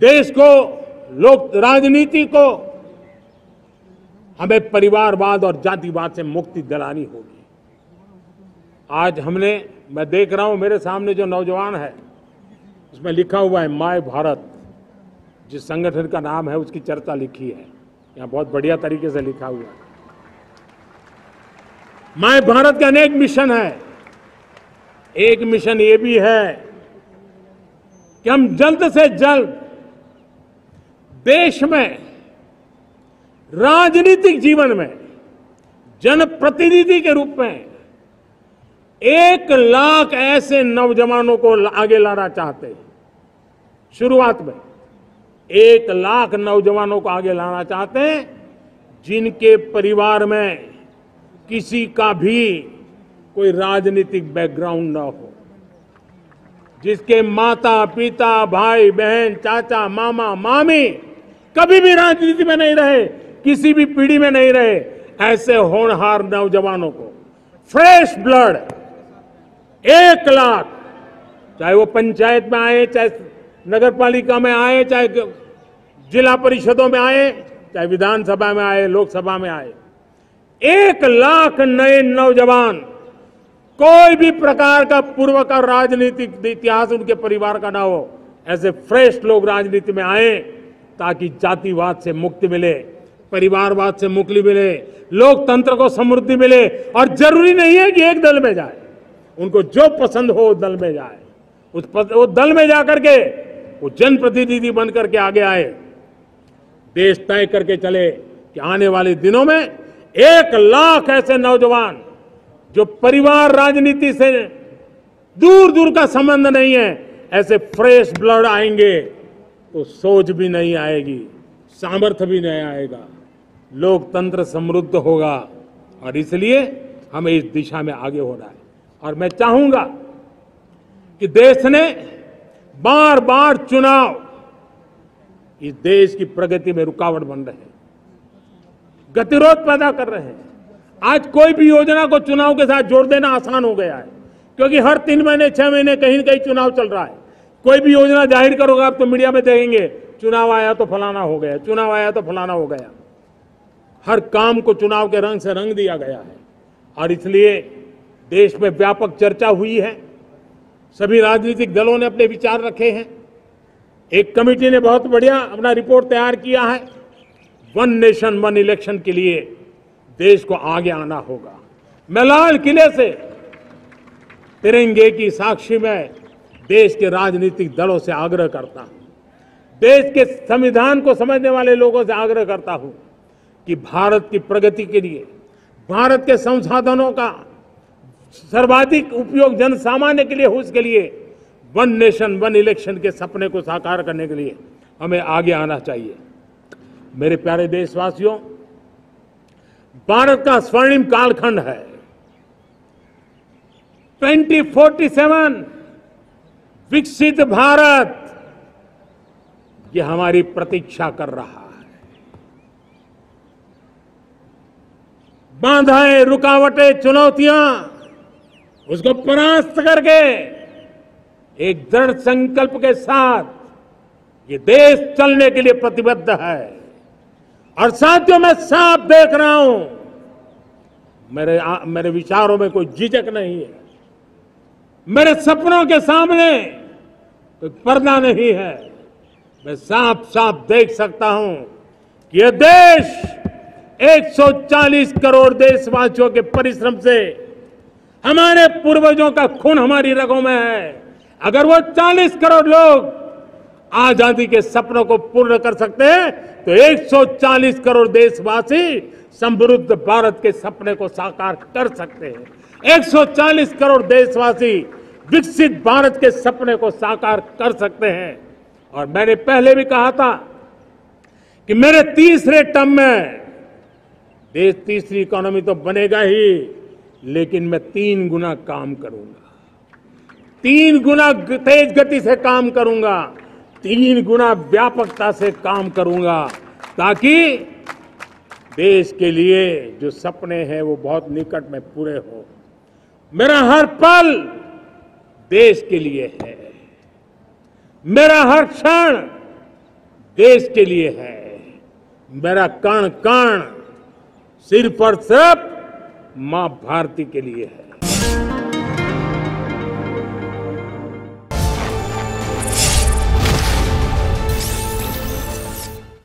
देश को, लोक राजनीति को हमें परिवारवाद और जातिवाद से मुक्ति दिलानी होगी। आज मैं देख रहा हूं मेरे सामने जो नौजवान है, उसमें लिखा हुआ है माय भारत, जिस संगठन का नाम है उसकी चर्चा लिखी है, यहाँ बहुत बढ़िया तरीके से लिखा हुआ है। माय भारत के अनेक मिशन है। एक मिशन ये भी है कि हम जल्द से जल्द देश में राजनीतिक जीवन में जनप्रतिनिधि के रूप में 1 लाख ऐसे नौजवानों को आगे लाना चाहते हैं। शुरुआत में 1 लाख नौजवानों को आगे लाना चाहते हैं जिनके परिवार में किसी का भी कोई राजनीतिक बैकग्राउंड ना हो, जिसके माता पिता भाई बहन चाचा मामा मामी कभी भी राजनीति में नहीं रहे, किसी भी पीढ़ी में नहीं रहे, ऐसे होनहार नौजवानों को फ्रेश ब्लड 1 लाख, चाहे वो पंचायत में आए, चाहे नगर पालिका में आए, चाहे जिला परिषदों में आए, चाहे विधानसभा में आए, लोकसभा में आए, 1 लाख नए नौजवान, कोई भी प्रकार का पूर्व का राजनीतिक इतिहास उनके परिवार का ना हो, ऐसे फ्रेश लोग राजनीति में आए ताकि जातिवाद से मुक्ति मिले, परिवारवाद से मुक्ति मिले, लोकतंत्र को समृद्धि मिले। और जरूरी नहीं है कि एक दल में जाए, उनको जो पसंद हो दल में जाए, वो दल में जाकर के वो जनप्रतिनिधि बनकर के आगे आए। देश तय करके चले कि आने वाले दिनों में 1 लाख ऐसे नौजवान जो परिवार राजनीति से दूर दूर का संबंध नहीं है, ऐसे फ्रेश ब्लड आएंगे तो सोच भी नहीं आएगी, सामर्थ्य भी नहीं आएगा, लोकतंत्र समृद्ध होगा। और इसलिए हमें इस दिशा में आगे होना है। और मैं चाहूंगा कि देश ने बार बार चुनाव इस देश की प्रगति में रुकावट बन रहे हैं, गतिरोध पैदा कर रहे हैं। आज कोई भी योजना को चुनाव के साथ जोड़ देना आसान हो गया है, क्योंकि हर 3 महीने 6 महीने कहीं न कहीं चुनाव चल रहा है। कोई भी योजना जाहिर करोगे आप तो मीडिया में देखेंगे, चुनाव आया तो फलाना हो गया, चुनाव आया तो फलाना हो गया। हर काम को चुनाव के रंग से रंग दिया गया है। और इसलिए देश में व्यापक चर्चा हुई है, सभी राजनीतिक दलों ने अपने विचार रखे हैं। एक कमेटी ने बहुत बढ़िया अपना रिपोर्ट तैयार किया है। 1 नेशन 1 इलेक्शन के लिए देश को आगे आना होगा। मैं लाल किले से तिरंगे की साक्षी में देश के राजनीतिक दलों से आग्रह करता हूं, देश के संविधान को समझने वाले लोगों से आग्रह करता हूं कि भारत की प्रगति के लिए, भारत के संसाधनों का सर्वाधिक उपयोग जन सामान्य के लिए हो, उसके लिए 1 नेशन 1 इलेक्शन के सपने को साकार करने के लिए हमें आगे आना चाहिए। मेरे प्यारे देशवासियों, भारत का स्वर्णिम कालखंड है। 2047 विकसित भारत, ये हमारी प्रतीक्षा कर रहा है। बाधाएं, रुकावटें, चुनौतियां, उसको परास्त करके एक दृढ़ संकल्प के साथ ये देश चलने के लिए प्रतिबद्ध है। और साथियों, मैं साफ देख रहा हूं, मेरे विचारों में कोई झिझक नहीं है, मेरे सपनों के सामने कोई पर्दा नहीं है। मैं साफ साफ देख सकता हूं कि यह देश 140 करोड़ देशवासियों के परिश्रम से, हमारे पूर्वजों का खून हमारी रगों में है। अगर वो 40 करोड़ लोग आजादी के सपनों को पूर्ण कर सकते हैं तो 140 करोड़ देशवासी समृद्ध भारत के सपने को साकार कर सकते हैं। 140 करोड़ देशवासी विकसित भारत के सपने को साकार कर सकते हैं। और मैंने पहले भी कहा था कि मेरे तीसरे टर्म में देश तीसरी इकोनॉमी तो बनेगा ही, लेकिन मैं 3 गुना काम करूंगा, 3 गुना तेज गति से काम करूंगा, 3 गुना व्यापकता से काम करूंगा, ताकि देश के लिए जो सपने हैं वो बहुत निकट में पूरे हो। मेरा हर पल देश के लिए है, मेरा हर क्षण देश के लिए है, मेरा कण कण सिर्फ और सिर्फ मां भारती के लिए है।